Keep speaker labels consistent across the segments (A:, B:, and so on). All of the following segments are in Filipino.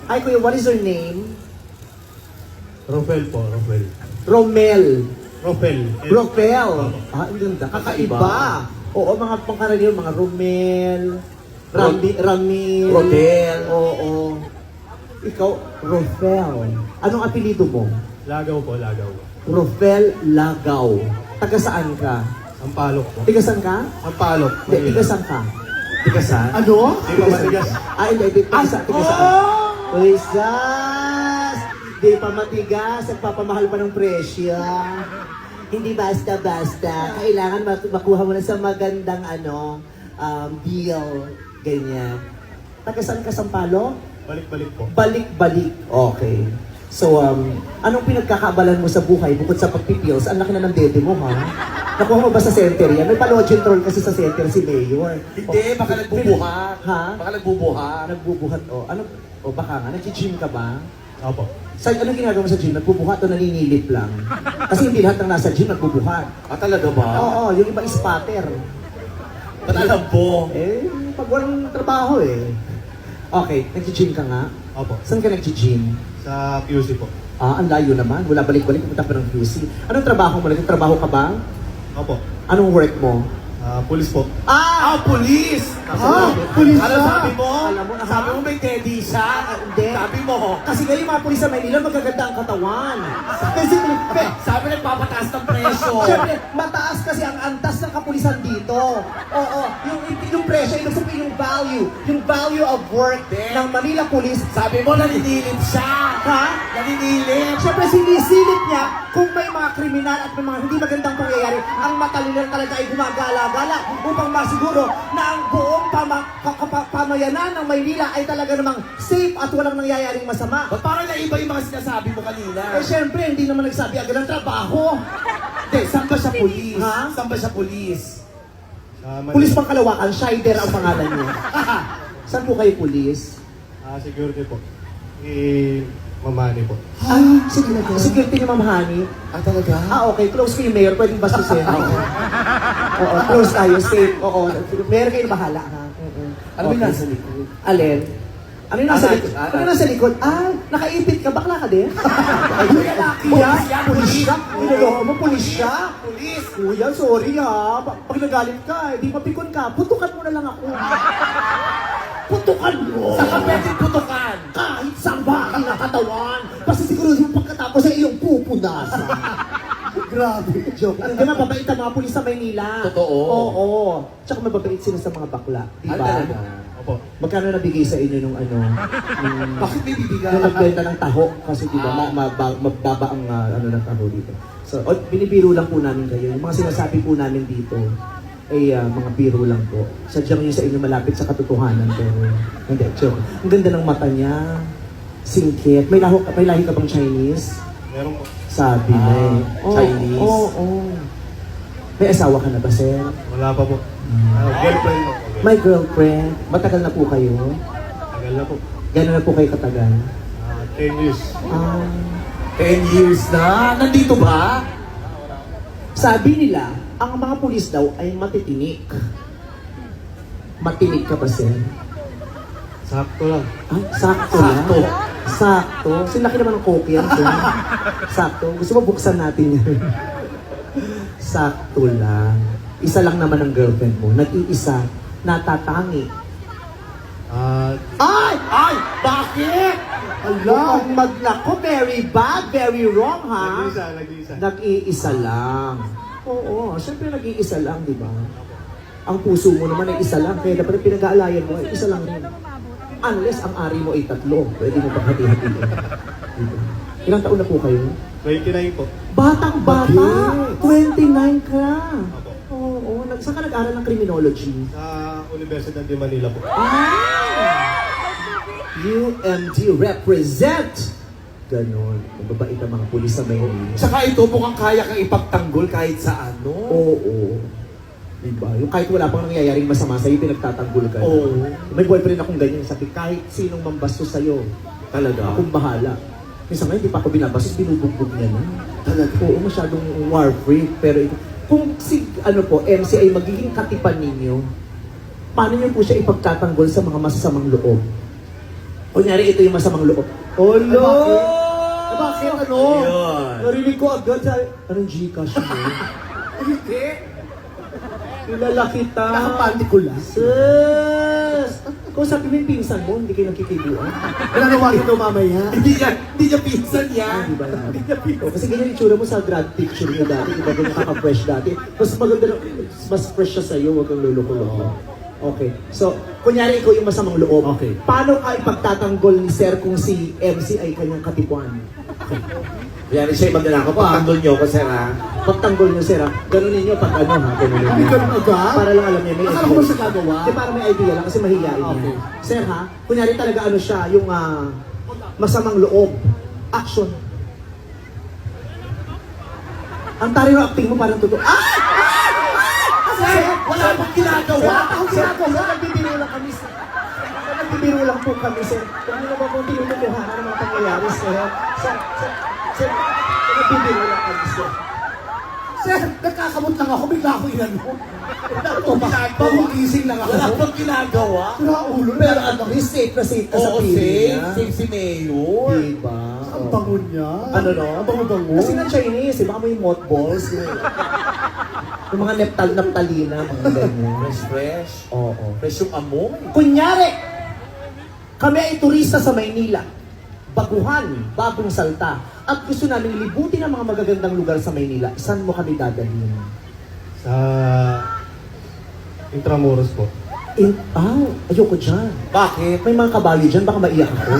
A: Hi, Kuya, what is your name?
B: Rofel po, Rofel.
A: Romel.
B: Rofel.
A: Rofel. Ah, ang ganda. Kakaiba. Oo, mga pangkaraniwan, mga Romel, Ramil,
C: Rodel.
A: Oo. Ikaw, Rofel. Anong apelido mo?
B: Lagaw po, Lagaw.
A: Rofel Lagaw. Taga saan ka?
B: Sampalok po.
A: Tigasan ka?
B: Sampalok.
A: Hindi, tigasan ka.
C: Tigasan?
A: Ano?
B: Di pa matigas.
A: Hindi. Tigasan.
C: Oh!
A: Uy, sus! Di pa matigas. Nagpapamahal pa ng presyo. Hindi basta-basta. Kailangan makuha mo na sa magandang deal. Ganyan. Taga saan ka, Sampalo?
B: Balik-balik po.
A: Balik-balik. Okay. So, anong pinagkakaabalan mo sa buhay bukod sa pagpipils? Ang laki na ng dede mo, ha? Nakuha mo ba sa center yan? May palogin troll kasi sa center si Mayor.
C: Hindi, baka nagbubuhat.
A: Ha?
C: Baka nagbubuhat.
A: Nagbubuhat, o. Ano? O baka nga, nag-gym ka ba?
B: Opo.
A: Sa, anong ginagawa mo sa gym? Nagbubuhat o naninilip lang? Kasi hindi lahat ng nasa gym nagbubuhat.
C: Ah, talaga ba?
A: Oo, yung iba spatter.
C: Ba't alam po?
A: Pag walang trabaho Okay, nag-gym ka nga?
B: Opo.
A: Saan ka nag-gym?
B: Sa QC po.
A: Ah, ang layo naman. Wala balik-balik, pumunta pa ng QC. Anong trabaho mo? Nagtatrabaho ka ba?
B: Opo.
A: Anong work mo?
B: Pulis po.
C: Ah, pulis!
A: Pulis
C: Ano
A: na!
C: sabi mo?
A: Alam mo,
C: Sabi mo may teddy siya.
A: Hindi.
C: Sabi mo.
A: Kasi ngayon mga pulis sa Maynila, magaganda ang katawan. Kasi,
C: Sabi nagpapataas ng presyo.
A: Siyempre, mataas kasi ang antas ng kapulisan dito. Oo, yung presyo, ibig sabihin yung value of work ng Manila Police.
C: Sabi mo naninilip siya.
A: Ha?
C: Naninilip.
A: Siyempre, sinisilip niya kung may mga kriminal at may mga hindi magandang pangyayari, ang matalino talaga ay gumagala-gala upang masiguro na ang buong pamayanan ng Maynila ay talaga namang safe at walang nangyayaring masama.
C: Ba't parang naiba yung mga sinasabi mo kanina?
A: Siyempre, hindi naman nagsabi agad ng trabaho.
C: Hindi, saan ba siya pulis?
A: Ha?
C: Saan ba siya pulis?
B: Sa Manila.
A: Pulis pang Kalawakan, Shider ang pangalan niya. Saan po kayo pulis?
B: Security po. Mamani po.
A: Ah, security ni Ma'am Honey.
C: Ah, talaga?
A: Okay, close kayo, Mayor. Pwedeng bastusin. Oo, close tayo, safe. Oo, Mayor kayo bahala, ha?
C: Ano yung nasa likod?
A: Alin? Ano yung nasa
C: Ah,
A: likod?
C: ah,
A: Ano yung nasa likod? Ah, nakaipit ka. Bakla ka din?
C: Kuya, laki
A: Pulis
C: yan.
A: Pulis siya? Niloloko mo, pulis siya?
C: Pulis!
A: Kuya, sorry ha. Pag nagalit ka, di mapikon ka, putukan mo na lang ako. Putukan mo!
C: Saan ka pwedeng putukan?
A: Kahit sa bahagi ng katawan, basta siguro yung pagkatapos ay iyong pupunasan. Grabe. Joke. Hindi mababait ang mga pulis sa Maynila.
C: Totoo.
A: Oo. Tsaka mababait sila sa mga bakla. Di
C: Ah,
A: ba?
C: talaga?
B: Opo.
A: Magkano nabigay sa inyo nung
C: Bakit may bibigay?
A: nung nagbenta ng taho? Kasi di ba, mababa ang ng taho dito. So, binibiro lang po namin kayo. Yung mga sinasabi po namin dito, ay mga biro lang po. Sadyang yung sa inyo malapit sa katotohanan, pero hindi, joke. Ang ganda ng mata niya. Singkit. May lahi ka bang Chinese?
B: Meron po.
A: Sabi na
C: Chinese.
A: Oo. May asawa ka na ba, sir?
B: Wala pa po. Girlfriend po.
A: May girlfriend. Matagal na po kayo?
B: Tagal na po.
A: Gano'n na po kayo katagal?
B: 10 years.
C: 10 years na? Nandito ba?
A: Sabi nila, ang mga pulis daw ay matitinik. Matinik ka ba, sir?
B: Sakto lang.
A: Ah, sakto.
C: Sakto.
A: Lang. Sakto. Kasi laki naman ng koke yan, sir. Sakto. Gusto mo buksan natin yan? Sakto lang. Isa lang naman ang girlfriend mo. Nag-iisa. Natatangi. Ay!
C: Ay! Bakit?
A: Mukhang magnako, very bad, very wrong, ha?
B: Nag-iisa.
A: Nag-iisa lang. Oo, syempre nag-iisa lang, di ba? Ang puso mo naman ay isa lang, kaya dapat pinag-aalayan mo ay isa lang rin. Unless ang ari mo ay tatlo, pwede mo paghati-hati. Ilang taon na po kayo?
B: 29 po.
A: Batang-bata!
C: Bagay.
A: 29 ka!
B: Opo.
A: Oo, saan ka nag-aral ng criminology?
B: Sa Universidad de Manila po.
A: UMD represent! Ganon. Mababait ang mga pulis sa Maynila.
C: Saka ito mukhang kaya kang ipagtanggol kahit sa ano.
A: Oo. Diba? Yung kahit wala pang nangyayaring masama sa'yo, pinagtatanggol ka.
C: Oo.
A: May boyfriend akong ganyan. Sabi, kahit sinong mambastos sa'yo,
C: Talaga?
A: akong bahala. Minsan ngayon, di pa ako binabastos, binubugbog niya na.
C: Talaga?
A: Oo, masyadong war freak. Pero kung si, MC ay magiging katipan ninyo, paano niyo po siya ipagtatanggol sa mga masasamang loob? Kunyari, ito yung masamang loob. Oh, no!
B: Bakit? Ano?
C: Yun.
A: Narinig ko agad sa... Anong Gcash mo?
C: Hindi.
A: Kilala kita.
B: Nakapanti ko lang.
A: Sus! Kung sabi mo yung pinsan mo, hindi kayo nagkikibuan.
B: Pinanawagan ko mamaya.
C: Hindi niya pinsan yan.
A: Di ba naman? Oh, kasi ganyan yung tsura mo sa grad picture niyo dati. Iba ganyan kaka-fresh dati. Mas maganda, mas fresh siya sa'yo, huwag kang luloko-loko. Okay. So, kunyari ikaw yung masamang loob.
B: Okay.
A: Paano ka ipagtatanggol ni Sir kung si MC ay kanyang katipuan?
C: Yan siya yung magnanakaw. Pagtanggol niyo ko, sir, ha?
A: Pagtanggol niyo, Sir, ha? Ganunin niyo pag ano, ha? Ganunin
B: Hindi
A: niyo.
B: ganun agad?
A: Para lang alam niya, may
B: Akala ko ba siya gagawa?
A: Hindi, para may idea lang kasi mahihain
B: Okay.
A: niya. Sir, ha? Kunyari talaga ano siya, yung masamang loob. Action. Ang tari ng acting mo parang totoo.
C: Sir, wala pang ginagawa.
A: Ang ginagawa, nagbibiro lang kami, sir. Nagbibiro lang po kami, sir. Kung ano ba po tinututuhan ng mga pangyayari, sir. Sir, nagbibiro lang kami, sir.
B: Sir, nagkakamot lang ako. Bigla ako inano.
C: Ito ba?
B: Pabugising lang ako.
C: Wala pang ginagawa.
B: Wala ulo.
A: Pero at least safe na safe ka sa
C: Oo,
A: piling
C: safe.
A: niya.
C: Safe si Mayor.
A: Diba?
B: Ang bango niya.
A: Ano no?
B: Ang bango-bango.
A: Kasi nga Chinese, baka may mothballs. Yung mga naptalina, mga ganyan.
C: Fresh.
A: Oo.
C: Fresh yung amoy.
A: Kunyari, kami ay turista sa Maynila. Baguhan, bagong salta. At gusto namin libutin ang mga magagandang lugar sa Maynila. Saan mo kami dadalhin?
B: Sa Intramuros po.
A: Ayoko dyan.
C: Bakit?
A: May mga kabayo dyan, baka maiyak ako.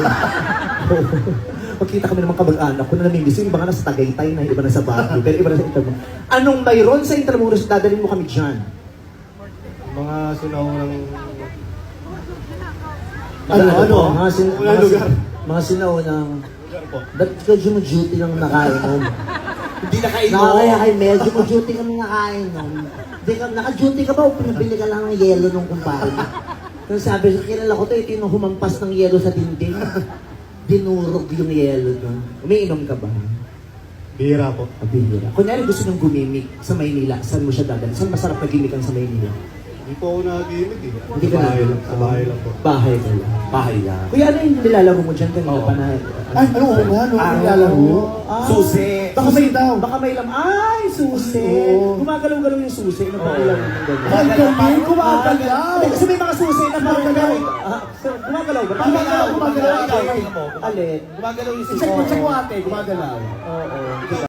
A: Pagkita kami ng mga kamag-anak ko na namimiss, yung iba nga nasa Tagaytay na, iba na sa Baguio, pero iba na sa Intramuros. Anong mayroon sa Intramuros, dadalhin mo kami dyan?
B: Mga sinaunang...
A: Mga sinaunang,
B: Lugar po.
A: ba't ka duty ng nakainom?
C: Hindi na kayo.
A: Nakakaya medyo mo duty kami nakainom. Naka-duty ka ba o pinabili ka lang ng yelo nung kumpare mo? Kasi sabi ko, kilala ko to, ito yung humampas ng yelo sa dingding. Dinurog yung yelo doon. Umiinom ka ba?
B: Bira po.
A: Pabihira. Kunyari gusto niyong gumimik sa Maynila, saan mo siya dadalhin? Saan masarap na gimikan sa Maynila?
B: Hindi po ako nag-iimik eh.
A: Hindi ka
B: Sa bahay
A: na-
B: lang. Sa bahay lang po.
A: Bahay ka lang.
C: Bahay yan.
A: Kuya, ano yung nilalaro mo dyan kanina
C: Oo.
A: pa na?
B: Ay, ano oo nga, no?
A: Ah,
B: Nilalaro.
C: Susi.
A: Baka may
B: daw.
A: Baka may lam. Ay, susi.
B: Oo.
A: Gumagalaw-galaw yung susi. Nagpapalaw ng ganyan.
B: Ay, galing, gumagalaw.
A: Hindi, kasi may mga susi na parang
B: Gumagalaw.
A: Gumagalaw ba?
B: Gumagalaw, gumagalaw.
C: Ikaw, tingnan mo.
A: Alin?
C: Gumagalaw yung susi.
B: Check mo ate, gumagalaw.
A: Oo. Diba?